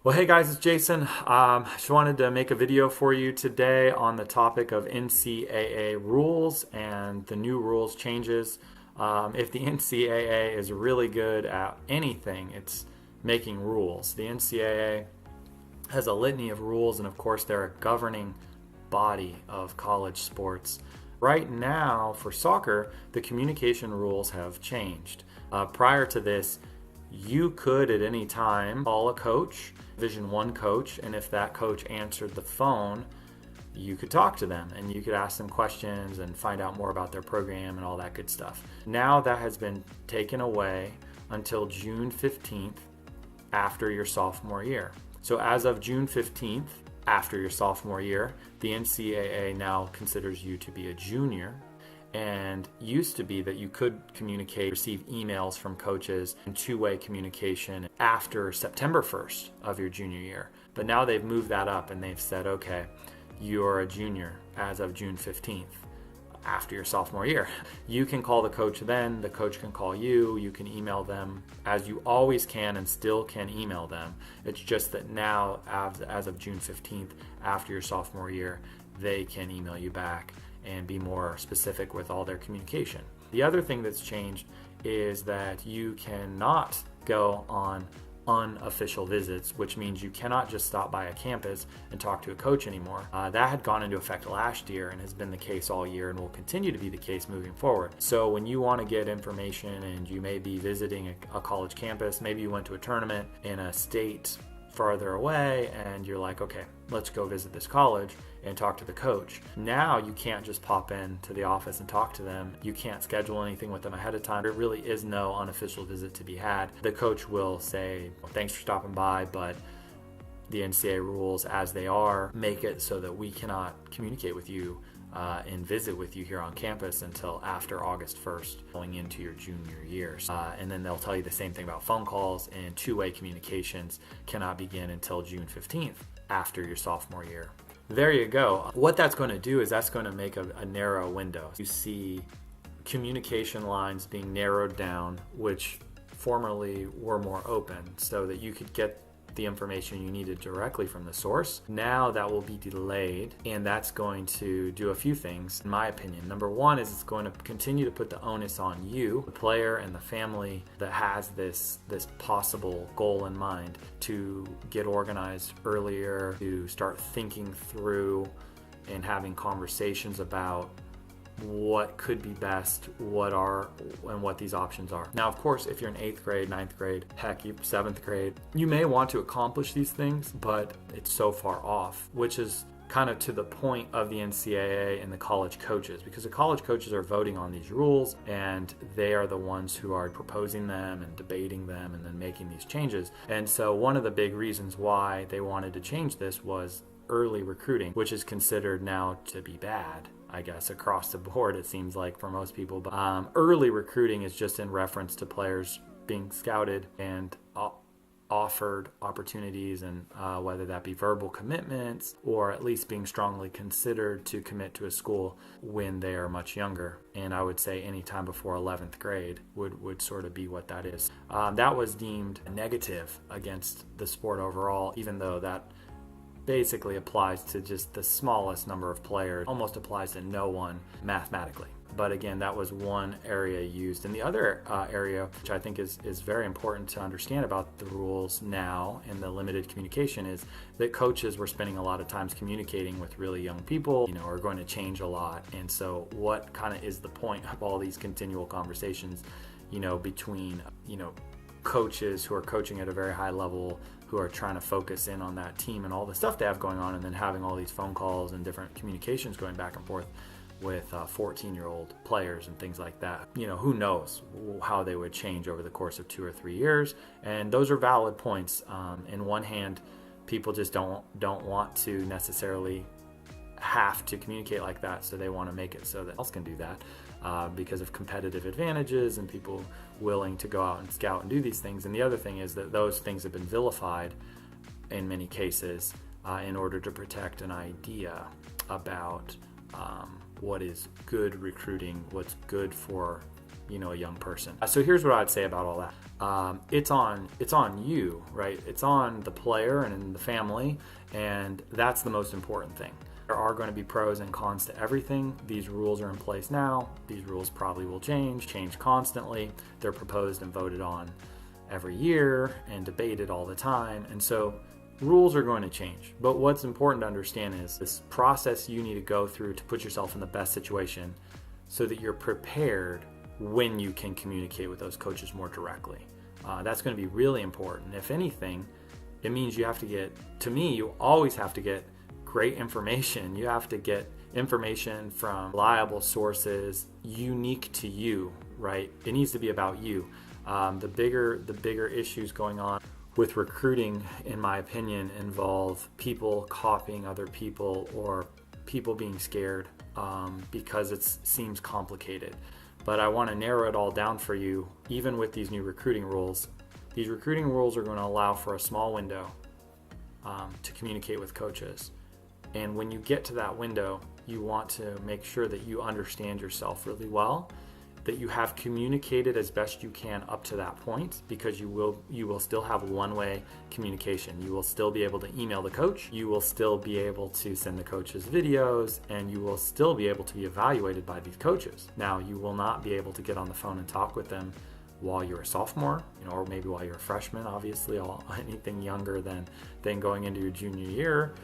Well, hey guys, it's Jason. Just wanted to make a video for you today on the topic of NCAA rules and the new rules changes. If the NCAA is really good at anything, it's making rules. The NCAA has a litany of rules, and of course, they're a governing body of college sports. Right now, for soccer, the communication rules have changed. Prior to this, you could at any time call a coach, Division I coach, and if that coach answered the phone, you could talk to them and you could ask them questions and find out more about their program and all that good stuff. Now that has been taken away until June 15th after your sophomore year. So as of June 15th, after your sophomore year, the NCAA now considers you to be a junior. And used to be that you could communicate, receive emails from coaches and two-way communication after September 1st of your junior year. But now they've moved that up and they've said, okay, you're a junior as of June 15th after your sophomore year. You can call the coach then, the coach can call you, you can email them as you always can and still can email them. It's just that now as of June 15th after your sophomore year, they can email you back and be more specific with all their communication. The other thing that's changed is that you cannot go on unofficial visits, which means you cannot just stop by a campus and talk to a coach anymore. That had gone into effect last year and has been the case all year and will continue to be the case moving forward. So when you want to get information and you may be visiting a college campus, maybe you went to a tournament in a state farther away and you're like, okay, let's go visit this college and talk to the coach. Now you can't just pop in to the office and talk to them. You can't schedule anything with them ahead of time. There really is no unofficial visit to be had. The coach will say, well, thanks for stopping by, but the NCAA rules as they are make it so that we cannot communicate with you and visit with you here on campus until after August 1st, going into your junior years. And then they'll tell you the same thing about phone calls, and two-way communications cannot begin until June 15th after your sophomore year. There you go. What that's going to do is that's going to make a narrow window. You see communication lines being narrowed down, which formerly were more open, so that you could get the information you needed directly from the source. Now that will be delayed, and that's going to do a few things, in my opinion. Number one is it's going to continue to put the onus on you, the player and the family that has this possible goal in mind, to get organized earlier, to start thinking through and having conversations about what could be best, what these options are. Now, of course, if you're in 8th grade, 9th grade, heck, you're 7th grade, you may want to accomplish these things, but it's so far off, which is kind of to the point of the NCAA and the college coaches, because the college coaches are voting on these rules and they are the ones who are proposing them and debating them and then making these changes. And so one of the big reasons why they wanted to change this was early recruiting, which is considered now to be bad, I guess, across the board, it seems like, for most people. But early recruiting is just in reference to players being scouted and offered opportunities, and whether that be verbal commitments or at least being strongly considered to commit to a school when they are much younger. And I would say any time before 11th grade would sort of be what that is. That was deemed negative against the sport overall, even though that basically applies to just the smallest number of players, almost applies to no one mathematically. But again, that was one area used. And the other area, which I think is very important to understand about the rules now and the limited communication, is that coaches were spending a lot of times communicating with really young people, are going to change a lot. And so what kind of is the point of all these continual conversations, between, coaches who are coaching at a very high level, who are trying to focus in on that team and all the stuff they have going on, and then having all these phone calls and different communications going back and forth with 14-year-old players and things like that. Who knows how they would change over the course of 2 or 3 years. And those are valid points. In one hand, people just don't want to necessarily have to communicate like that, so they want to make it so that else can do that because of competitive advantages and people willing to go out and scout and do these things. And the other thing is that those things have been vilified in many cases in order to protect an idea about what is good recruiting, what's good for a young person. So here's what I'd say about all that. it's on you, right? It's on the player and the family, and that's the most important thing. There are going to be pros and cons to everything. These rules are in place now. These rules probably will change constantly. They're proposed and voted on every year and debated all the time. And so rules are going to change. But what's important to understand is this process you need to go through to put yourself in the best situation so that you're prepared when you can communicate with those coaches more directly. That's going to be really important. If anything, it means you have to get, to me, you always have to get great information. You have to get information from reliable sources, unique to you, right? It needs to be about you. The bigger issues going on with recruiting, in my opinion, involve people copying other people or people being scared because it seems complicated. But I want to narrow it all down for you. Even with these new recruiting rules, these recruiting rules are going to allow for a small window to communicate with coaches. And when you get to that window, you want to make sure that you understand yourself really well, that you have communicated as best you can up to that point, because you will still have one-way communication. You will still be able to email the coach, you will still be able to send the coaches videos, and you will still be able to be evaluated by these coaches. Now, you will not be able to get on the phone and talk with them while you're a sophomore, or maybe while you're a freshman, obviously, anything younger than going into your junior year.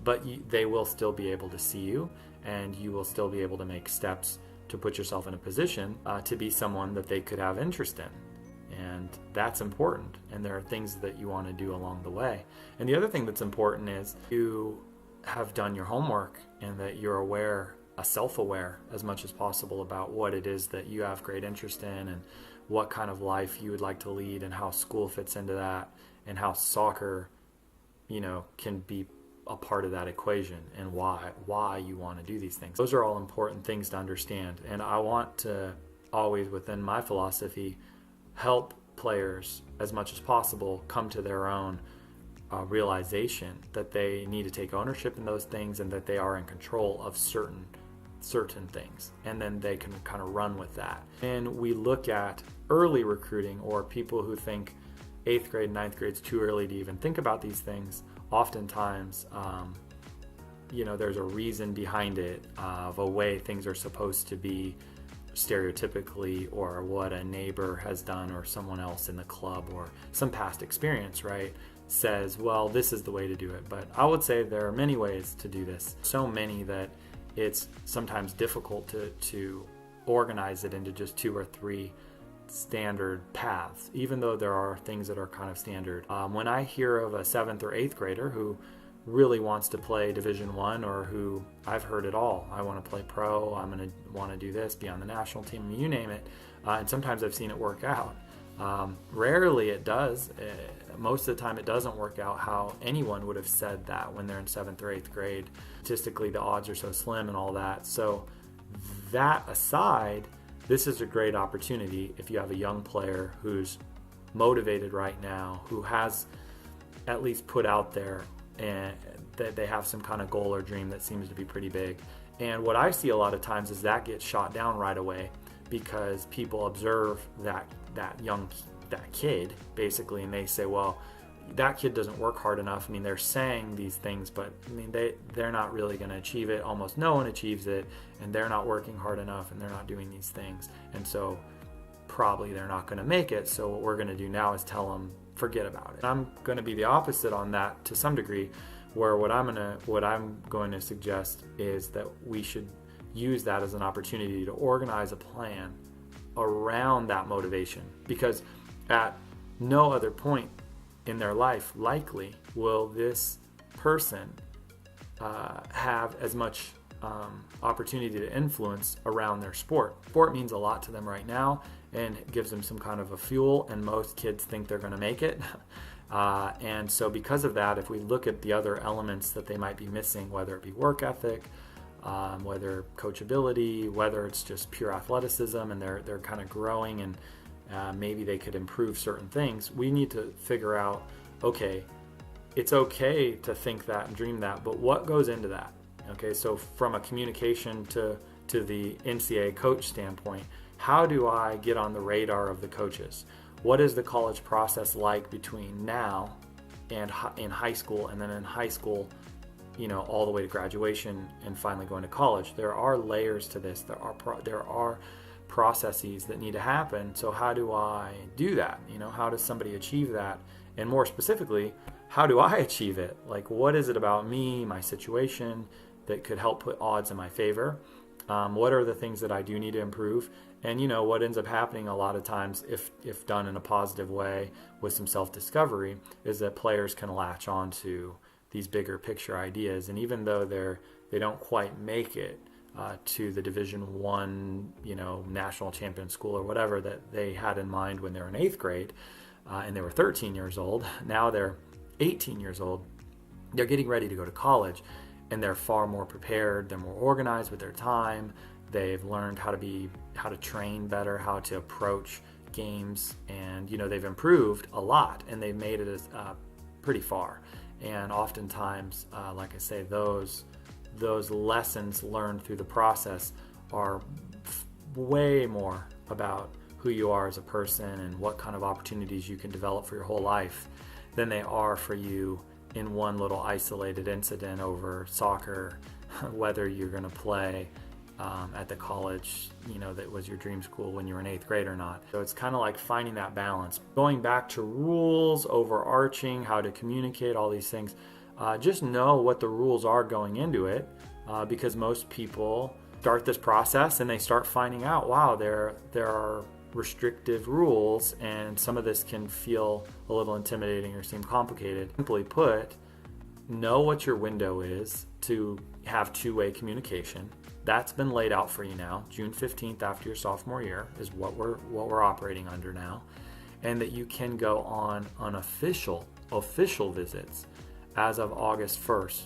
But they will still be able to see you, and you will still be able to make steps to put yourself in a position to be someone that they could have interest in. And that's important. And there are things that you want to do along the way. And the other thing that's important is you have done your homework and that you're aware, self-aware as much as possible about what it is that you have great interest in and what kind of life you would like to lead and how school fits into that and how soccer, can be a part of that equation and why you want to do these things. Those are all important things to understand. And I want to always, within my philosophy, help players as much as possible come to their own realization that they need to take ownership in those things and that they are in control of certain things. And then they can kind of run with that. And we look at early recruiting, or people who think 8th grade, 9th grade is too early to even think about these things. Oftentimes, there's a reason behind it of a way things are supposed to be stereotypically, or what a neighbor has done or someone else in the club or some past experience, right, says, well, this is the way to do it. But I would say there are many ways to do this. So many that it's sometimes difficult to organize it into just 2 or 3 standard paths, even though there are things that are kind of standard. When I hear of a 7th or 8th grader who really wants to play Division I, or who, I've heard it all, I want to play pro, I'm going to want to do this, be on the national team, you name it, and sometimes I've seen it work out. Rarely it does. Most of the time it doesn't work out how anyone would have said that when they're in 7th or 8th grade. Statistically, the odds are so slim and all that. So that aside, this is a great opportunity if you have a young player who's motivated right now, who has at least put out there and that they have some kind of goal or dream that seems to be pretty big. And what I see a lot of times is that gets shot down right away because people observe that kid basically, and they say, well, that kid doesn't work hard enough. I mean, they're saying these things, but I mean, they're not really going to achieve it. Almost no one achieves it, and they're not working hard enough, and they're not doing these things. And so probably they're not going to make it. So what we're going to do now is tell them, forget about it. I'm going to be the opposite on that to some degree, where what I'm going to suggest is that we should use that as an opportunity to organize a plan around that motivation, because at no other point in their life likely will this person have as much opportunity to influence around their sport. Sport means a lot to them right now, and it gives them some kind of a fuel, and most kids think they're going to make it. And so because of that, if we look at the other elements that they might be missing, whether it be work ethic, whether coachability, whether it's just pure athleticism and they're kind of growing and maybe they could improve certain things, we need to figure out, okay, it's okay to think that and dream that, but what goes into that? Okay, so from a communication to the NCAA coach standpoint, how do I get on the radar of the coaches? what is the college process like between now and in high school, and then in high school, all the way to graduation and finally going to college. There are layers to this. There are processes that need to happen. So how do I do that? How does somebody achieve that? And more specifically, how do I achieve it? Like, what is it about me, my situation, that could help put odds in my favor? What are the things that I do need to improve? And what ends up happening a lot of times, if done in a positive way with some self-discovery, is that players can latch on to these bigger picture ideas. And even though they don't quite make it to the Division One, national champion school or whatever that they had in mind when they were in 8th grade, and they were 13 years old, now they're 18 years old, they're getting ready to go to college, and they're far more prepared, they're more organized with their time, they've learned how to train better, how to approach games, and they've improved a lot, and they've made it pretty far. And oftentimes, like I say, those lessons learned through the process are way more about who you are as a person and what kind of opportunities you can develop for your whole life than they are for you in one little isolated incident over soccer, whether you're going to play at the college, that was your dream school when you were in 8th grade or not. So it's kind of like finding that balance. Going back to rules, overarching, how to communicate, all these things. Just know what the rules are going into it, because most people start this process and they start finding out, wow, there are restrictive rules, and some of this can feel a little intimidating or seem complicated. Simply put, know what your window is to have two-way communication. That's been laid out for you now. June 15th after your sophomore year is what we're operating under now, and that you can go on unofficial visits as of August 1st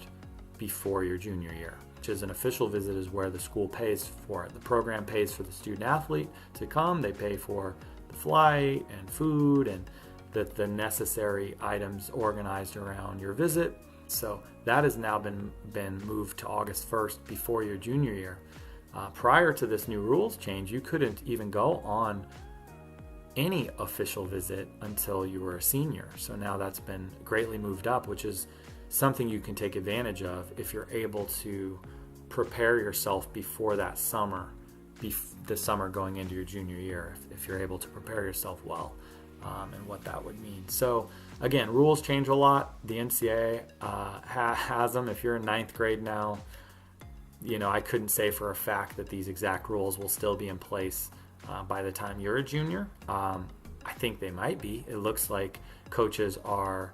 before your junior year, which is an official visit is where the school pays for it. The program pays for the student athlete to come. They pay for the flight and food and the necessary items organized around your visit. So that has now been moved to August 1st before your junior year. Prior to this new rules change, you couldn't even go on any official visit until you were a senior. So now that's been greatly moved up, which is something you can take advantage of if you're able to prepare yourself before that summer, the summer going into your junior year, if you're able to prepare yourself well, and what that would mean. So again, rules change a lot. The NCAA has them. If you're in 9th grade now, I couldn't say for a fact that these exact rules will still be in place by the time you're a junior. I think they might be. It looks like coaches are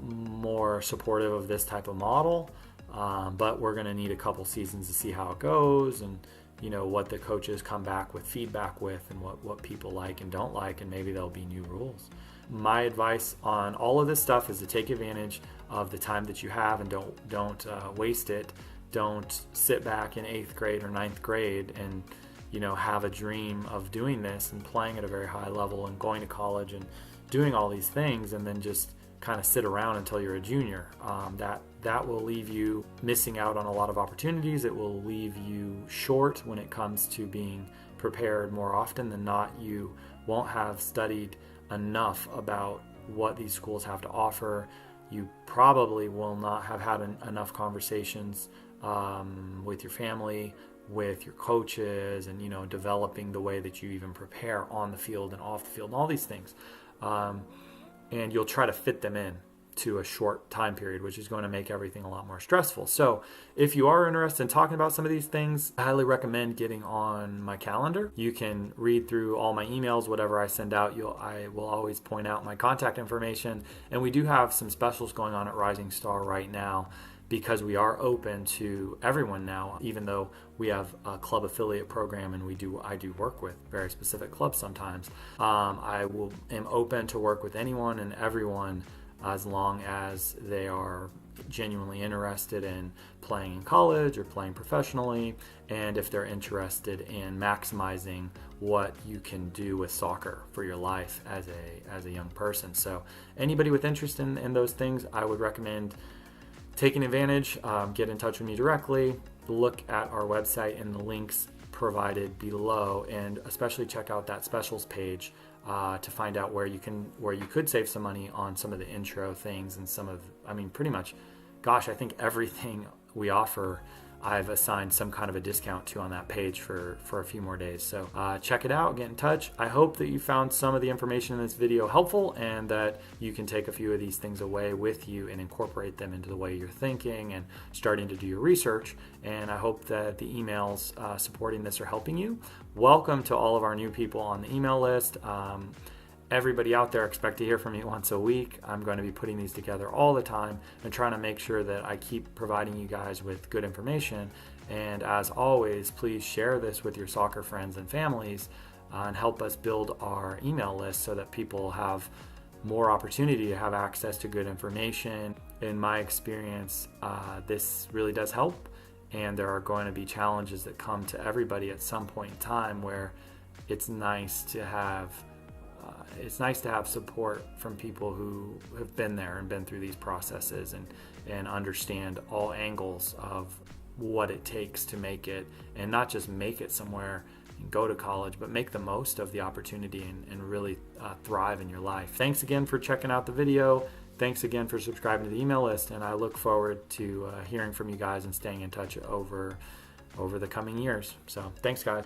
more supportive of this type of model, but we're going to need a couple seasons to see how it goes, and what the coaches come back with feedback with, and what people like and don't like, and maybe there'll be new rules. My advice on all of this stuff is to take advantage of the time that you have, and don't waste it. Don't sit back in 8th grade or 9th grade and have a dream of doing this and playing at a very high level and going to college and doing all these things, and then just kind of sit around until you're a junior. That will leave you missing out on a lot of opportunities. It will leave you short when it comes to being prepared. More often than not, you won't have studied enough about what these schools have to offer. You probably will not have had enough conversations with your family, with your coaches, and developing the way that you even prepare on the field and off the field and all these things. And you'll try to fit them in to a short time period, which is going to make everything a lot more stressful. So if you are interested in talking about some of these things, I highly recommend getting on my calendar. You can read through all my emails, whatever I send out. I will always point out my contact information. And we do have some specials going on at Rising Star right now, because we are open to everyone now, even though we have a club affiliate program, and I do work with very specific clubs sometimes. I am open to work with anyone and everyone as long as they are genuinely interested in playing in college or playing professionally, and if they're interested in maximizing what you can do with soccer for your life as a young person. So anybody with interest in those things, I would recommend taking advantage. Get in touch with me directly. Look at our website and the links provided below, and especially check out that specials page to find out where you could save some money on some of the intro things and pretty much, gosh, I think everything we offer I've assigned some kind of a discount to on that page for a few more days. So check it out, get in touch. I hope that you found some of the information in this video helpful and that you can take a few of these things away with you and incorporate them into the way you're thinking and starting to do your research. And I hope that the emails supporting this are helping you. Welcome to all of our new people on the email list. Everybody out there, expect to hear from me once a week. I'm going to be putting these together all the time and trying to make sure that I keep providing you guys with good information. And as always, please share this with your soccer friends and families and help us build our email list so that people have more opportunity to have access to good information. In my experience, this really does help. And there are going to be challenges that come to everybody at some point in time where it's nice to have support from people who have been there and been through these processes and understand all angles of what it takes to make it, and not just make it somewhere and go to college, but make the most of the opportunity and really thrive in your life. Thanks again for checking out the video. Thanks again for subscribing to the email list, and I look forward to hearing from you guys and staying in touch over the coming years. So thanks, guys.